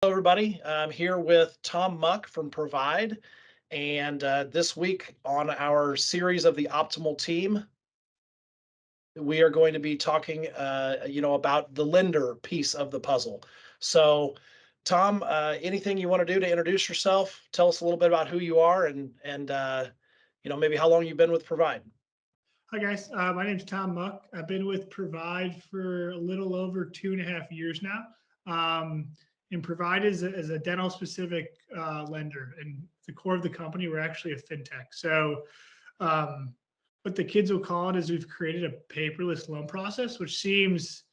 Hello, everybody. I'm here with Tom Muck from Provide. And this week on our series of the Optimal Team, we are going to be talking, about the lender piece of the puzzle. So, Tom, anything you want to do to introduce yourself? Tell us a little bit about who you are and maybe how long you've been with Provide. Hi guys, my name is Tom Muck. I've been with Provide for a little over 2.5 years now. Um, and Provide is a dental specific lender, and the core of the company, we're actually a fintech. So, um, what the kids will call it is we've created a paperless loan process, which seems,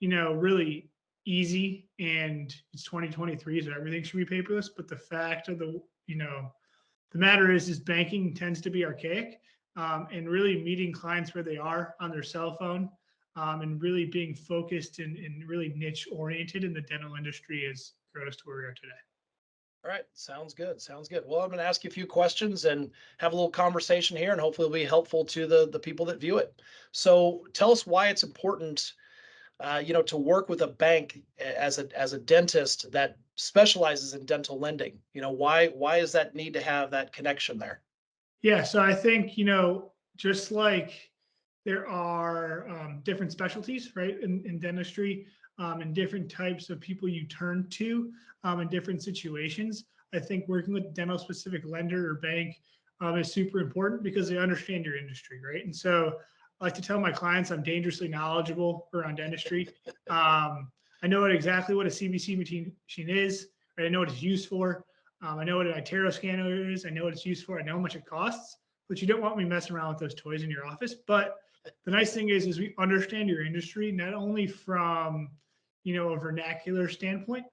really easy. And it's 2023, so everything should be paperless. But the fact of the matter is banking tends to be archaic, and really meeting clients where they are on their cell phone, and really being focused and really niche oriented in the dental industry has grown us to where we are today. All right, sounds good. Sounds good. Well, I'm going to ask you a few questions and have a little conversation here, and hopefully it'll be helpful to the people that view it. So, tell us why it's important to work with a bank as a dentist that specializes in dental lending. Why is that need to have that connection there? Yeah, so I think, just like there are different specialties, right, in dentistry, and different types of people you turn to in different situations. I think working with dental specific lender or bank is super important because they understand your industry, right? And so I like to tell my clients I'm dangerously knowledgeable around dentistry. I know exactly what a CBC machine is, right? I know what it's used for. I know what an iTero scanner is. I know what it's used for. I know how much it costs, but you don't want me messing around with those toys in your office. But the nice thing is we understand your industry, not only from, a vernacular standpoint,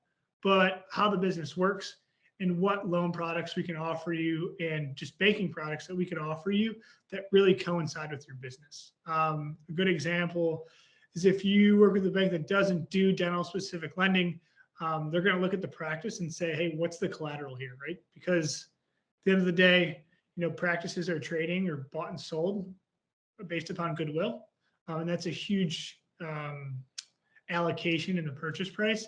but how the business works and what loan products we can offer you and just banking products that we can offer you that really coincide with your business. A good example is if you work with a bank that doesn't do dental specific lending, they're going to look at the practice and say, hey, what's the collateral here, right? Because at the end of the day, practices are trading or bought and sold based upon goodwill. And that's a huge allocation in the purchase price.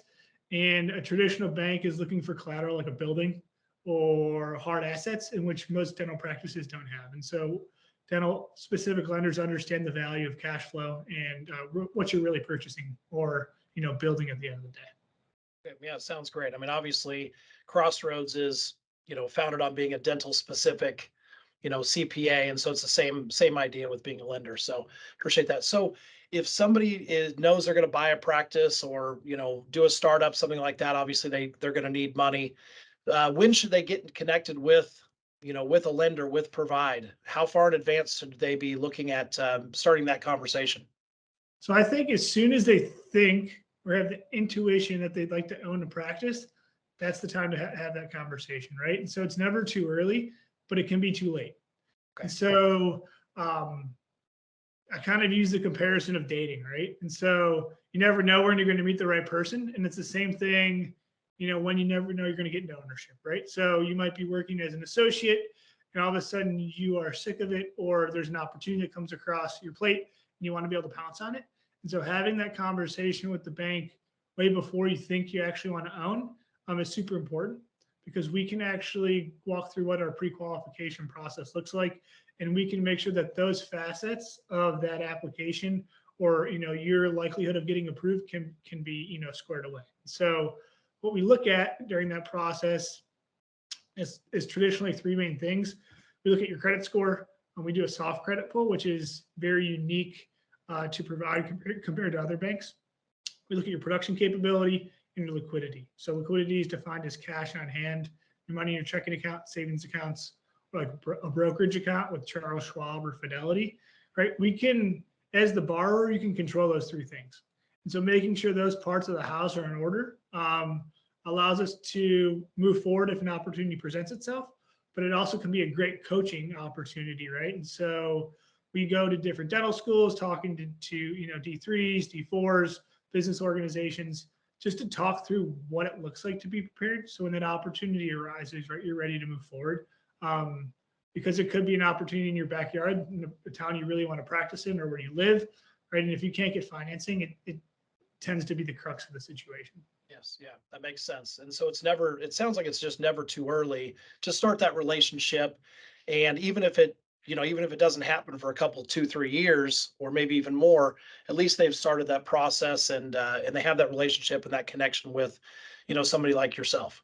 And a traditional bank is looking for collateral like a building or hard assets, in which most dental practices don't have. And so dental specific lenders understand the value of cash flow and what you're really purchasing or building at the end of the day. Yeah, sounds great. I mean, obviously, Crossroads is founded on being a dental specific CPA, and so it's the same idea with being a lender. So appreciate that. So if somebody knows they're going to buy a practice or do a startup, something like that, obviously they're going to need money. When should they get connected with a lender, with Provide? How far in advance should they be looking at starting that conversation? So I think as soon as they think or have the intuition that they'd like to own a practice, that's the time to have that conversation, right? And so it's never too early, but it can be too late. And Okay. so I kind of use the comparison of dating, right? And so you never know when you're going to meet the right person. And it's the same thing, when you never know you're going to get into ownership, right? So you might be working as an associate and all of a sudden you are sick of it, or there's an opportunity that comes across your plate and you want to be able to pounce on it. And so having that conversation with the bank way before you think you actually want to own is super important because we can actually walk through what our pre-qualification process looks like, and we can make sure that those facets of that application or your likelihood of getting approved can be squared away. So what we look at during that process is traditionally three main things. We look at your credit score, and we do a soft credit pull, which is very unique to Provide compared to other banks. We look at your production capability and your liquidity. So liquidity is defined as cash on hand, your money in your checking account, savings accounts, like a brokerage account with Charles Schwab or Fidelity, right? We can, as the borrower, you can control those three things. And so making sure those parts of the house are in order allows us to move forward if an opportunity presents itself, but it also can be a great coaching opportunity, right? And so we go to different dental schools, talking to D3s, D4s, business organizations, just to talk through what it looks like to be prepared. So when that opportunity arises, right, you're ready to move forward. Because it could be an opportunity in your backyard, in the town you really want to practice in, or where you live, right? And if you can't get financing, it tends to be the crux of the situation. Yeah, Yes, yeah, that makes sense. And so it sounds like it's just never too early to start that relationship. And even if even if it doesn't happen for a couple, 2, 3 years, or maybe even more, at least they've started that process and they have that relationship and that connection with, somebody like yourself.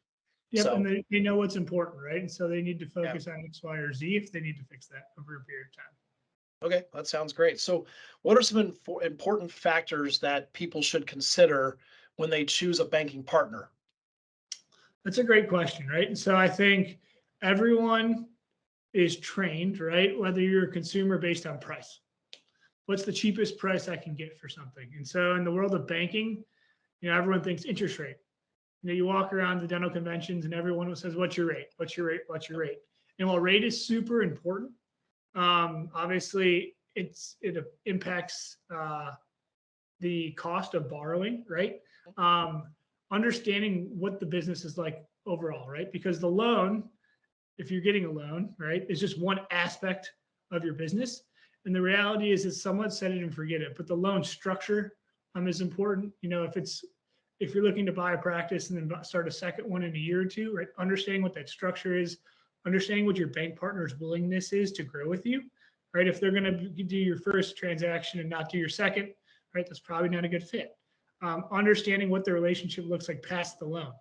Yep, and So, they know what's important, right? And so they need to yeah. focus on X, Y, or Z if they need to fix that over a period of time. Okay, that sounds great. So, what are some important factors that people should consider when they choose a banking partner? That's a great question, right? And so I think everyone is trained, right? Whether you're a consumer based on price. What's the cheapest price I can get for something? And so in the world of banking, everyone thinks interest rate. You walk around the dental conventions and everyone says, "What's your rate? What's your rate? What's your rate?" And while rate is super important, obviously it impacts the cost of borrowing, right? Um, Understanding what the business is like overall, right? Because the loan, if you're getting a loan, right, is just one aspect of your business. And the reality is it's somewhat set it and forget it. But the loan structure is important. If you're looking to buy a practice and then start a second one in a year or two, right? Understanding what that structure is, understanding what your bank partner's willingness is to grow with you, right? If they're going to do your first transaction and not do your second, right, that's probably not a good fit. Understanding what the relationship looks like past the loan,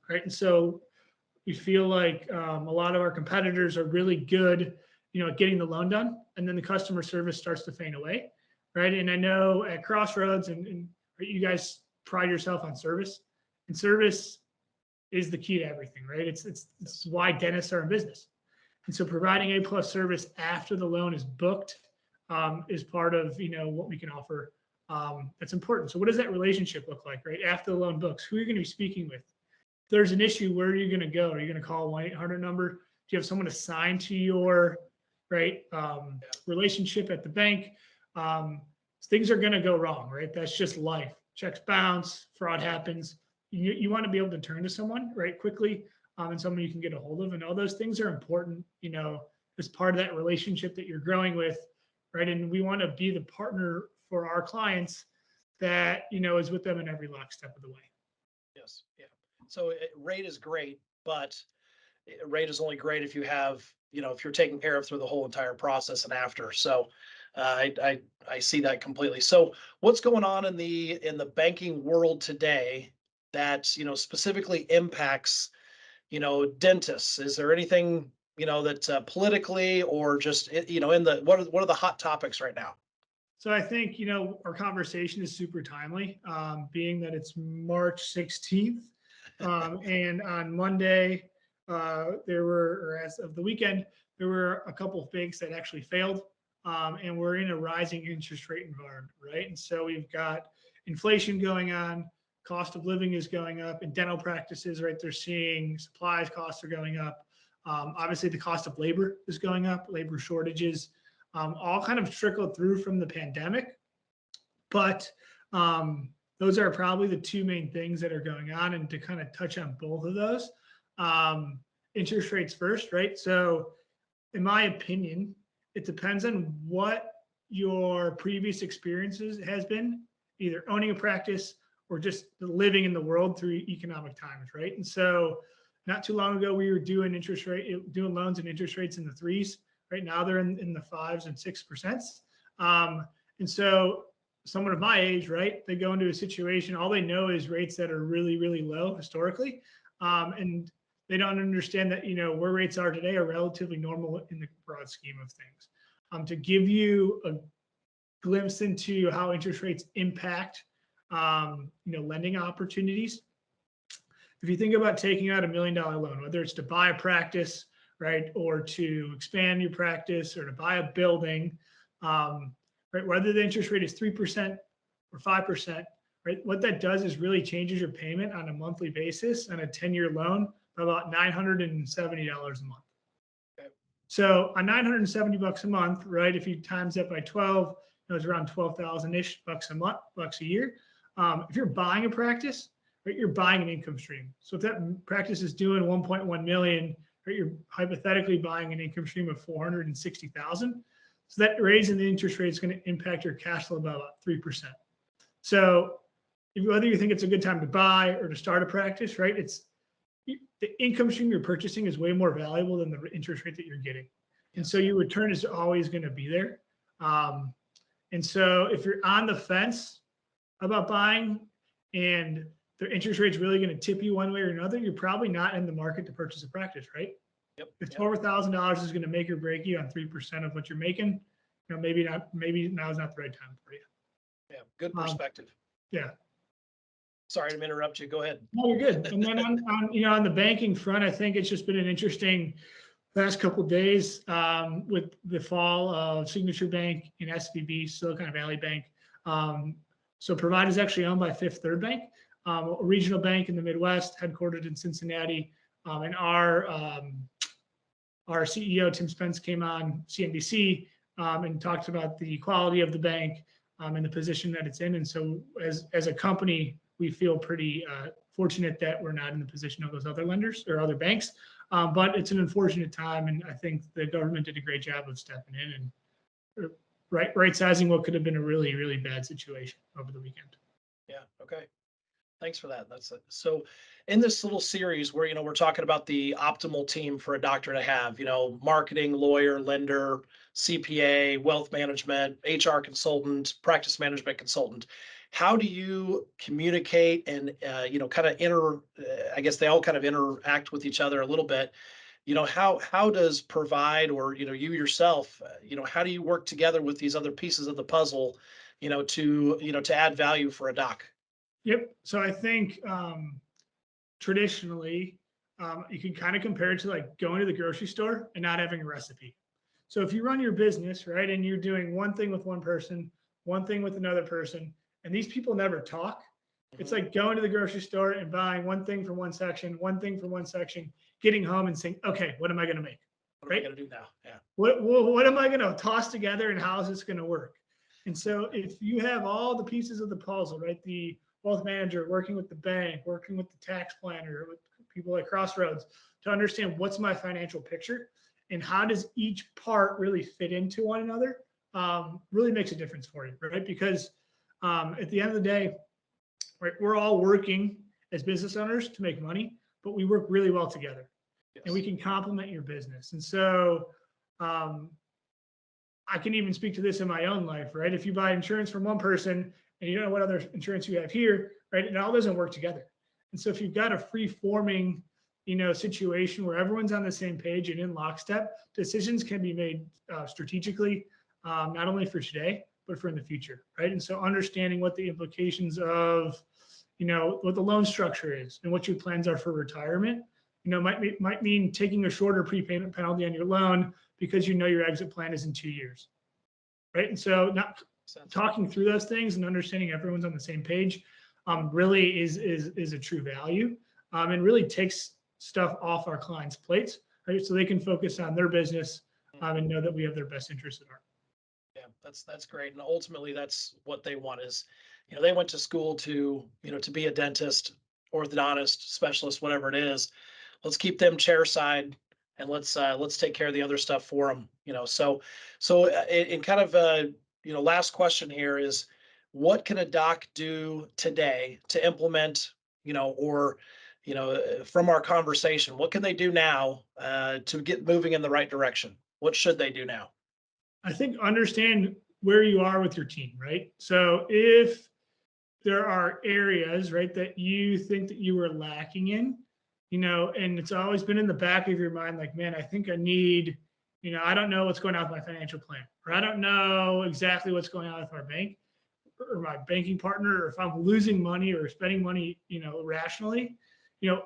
right? And so we feel like a lot of our competitors are really good, at getting the loan done, and then the customer service starts to fade away, right? And I know at Crossroads, and you guys pride yourself on service, and service is the key to everything, right? It's why dentists are in business, and so providing A+ service after the loan is booked is part of what we can offer. That's important. So what does that relationship look like, right? After the loan books, who are you going to be speaking with? If there's an issue, where are you going to go? Are you going to call a 1-800 number? Do you have someone assigned to your relationship at the bank? Things are going to go wrong, right? That's just life. Checks bounce, fraud happens. You want to be able to turn to someone, right, quickly, and someone you can get a hold of. And all those things are important, as part of that relationship that you're growing with, right? And we want to be the partner for our clients that, is with them in every lockstep of the way. Yes, yeah. So rate is great, but rate is only great if you have, if you're taken care of through the whole entire process and after. So I see that completely. So what's going on in the banking world today that specifically impacts dentists? Is there anything that politically or just in the what are the hot topics right now? So I think, our conversation is super timely, being that it's March 16th. And on Monday, or as of the weekend, there were a couple of banks that actually failed. And we're in a rising interest rate environment, right? And so we've got inflation going on, cost of living is going up, and dental practices, right? They're seeing supplies costs are going up. Obviously, the cost of labor is going up, labor shortages, all kind of trickled through from the pandemic. But those are probably the two main things that are going on. And to kind of touch on both of those, um, interest rates first, right? So, in my opinion, it depends on what your previous experiences has been, either owning a practice or just living in the world through economic times, right? And so, not too long ago, we were doing loans and interest rates in the threes. Right now, they're in the 5s and 6%. And so, someone of my age, right, they go into a situation, all they know is rates that are really, really low historically. And they don't understand that, where rates are today are relatively normal in the broad scheme of things. To give you a glimpse into how interest rates impact, lending opportunities, if you think about taking out $1 million loan, whether it's to buy a practice, right, or to expand your practice or to buy a building, right, whether the interest rate is 3% or 5%, right, what that does is really changes your payment on a monthly basis on a 10-year loan by about $970 a month. Okay. So on $970 a month, right, if you times that by 12, it's around 12,000-ish bucks a month, bucks a year. If you're buying a practice, right, you're buying an income stream. So if that practice is doing 1.1 million, right, you're hypothetically buying an income stream of 460,000. So that raise in the interest rate is going to impact your cash flow by about 3%. So whether you think it's a good time to buy or to start a practice, right? The income stream you're purchasing is way more valuable than the interest rate that you're getting. And so Yes. your return is always going to be there. Um, and so if you're on the fence about buying and the interest rate's really going to tip you one way or another, you're probably not in the market to purchase a practice, right? Yep. If Yep. $12,000 is going to make or break you on 3% of what you're making, maybe not. Maybe now is not the right time for you. Yeah. Good Um, perspective. yeah. Sorry to interrupt you. Go ahead. No, you're good. And then on the banking front, I think it's just been an interesting last couple of days with the fall of Signature Bank and SVB, Silicon Valley Bank. So Provide is actually owned by Fifth Third Bank, a regional bank in the Midwest, headquartered in Cincinnati. And our CEO, Tim Spence, came on CNBC and talked about the quality of the bank and the position that it's in. And so as a company, we feel pretty fortunate that we're not in the position of those other lenders or other banks. But it's an unfortunate time, and I think the government did a great job of stepping in and right sizing what could have been a really, really bad situation over the weekend. Yeah. Okay. Thanks for that. That's it. So in this little series where, we're talking about the optimal team for a doctor to have, marketing, lawyer, lender, CPA, wealth management, HR consultant, practice management consultant, how do you communicate and, kind of I guess they all kind of interact with each other a little bit. How does Provide or, you yourself, how do you work together with these other pieces of the puzzle, to add value for a doc? Yep. So I think traditionally, you can kind of compare it to like going to the grocery store and not having a recipe. So if you run your business, right, and you're doing one thing with one person, one thing with another person, and these people never talk, it's Mhm. like going to the grocery store and buying one thing from one section, one thing from one section, getting home and saying, okay, what am I going to make? What am I Right? gonna do now? Yeah. What am I going to toss together and how is this going to work? And so if you have all the pieces of the puzzle, right, the wealth manager working with the bank, working with the tax planner, with people like Crossroads to understand what's my financial picture and how does each part really fit into one another, really makes a difference for you, right? Because at the end of the day, right, we're all working as business owners to make money, but we work really well together and we Yes. can complement your business. And so um, I can even speak to this in my own life, right? If you buy insurance from one person and you don't know what other insurance you have here, right, it all doesn't work together. And so if you've got a free forming, situation where everyone's on the same page and in lockstep, decisions can be made strategically, not only for today but for in the future, right? And so understanding what the implications of, what the loan structure is and what your plans are for retirement, might mean taking a shorter prepayment penalty on your loan because your exit plan is in 2 years, right? And so not Sense. talking through those things and understanding everyone's on the same page really is a true value, and really takes stuff off our clients' plates, right? So they can focus on their business and know that we have their best interests at heart. Yeah, that's great. And ultimately that's what they want is, they went to school to, to be a dentist, orthodontist, specialist, whatever it is. Let's keep them chair side and let's take care of the other stuff for them, so in kind of last question here is what can a doc do today to implement, or from our conversation, what can they do now to get moving in the right direction? What should they do now? I think understand where you are with your team, right? So if there are areas, right, that you think that you were lacking in, and it's always been in the back of your mind, like, man, I think I need, I don't know what's going on with my financial plan, or I don't know exactly what's going on with our bank or my banking partner, or if I'm losing money or spending money, rationally,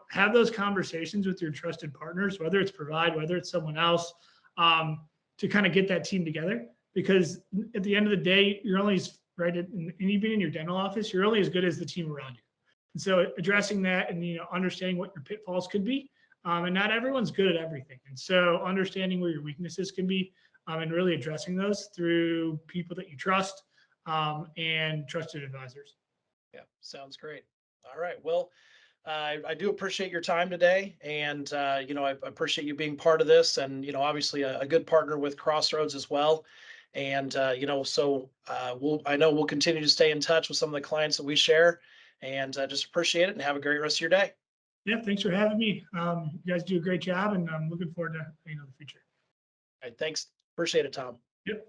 have those conversations with your trusted partners, whether it's Provide, whether it's someone else, to kind of get that team together. Because at the end of the day, you're only right, and even in your dental office, you're only as good as the team around you. And so addressing that and understanding what your pitfalls could be, and not everyone's good at everything. And so understanding where your weaknesses can be, and really addressing those through people that you trust, and trusted advisors. Yeah, sounds great. All right. Well, I do appreciate your time today, and I appreciate you being part of this, and obviously a good partner with Crossroads as well. And so I know we'll continue to stay in touch with some of the clients that we share, and just appreciate it and have a great rest of your day. Yeah, thanks for having me. You guys do a great job, and I'm looking forward to the future. All right, thanks. Appreciate it, Tom. Yep.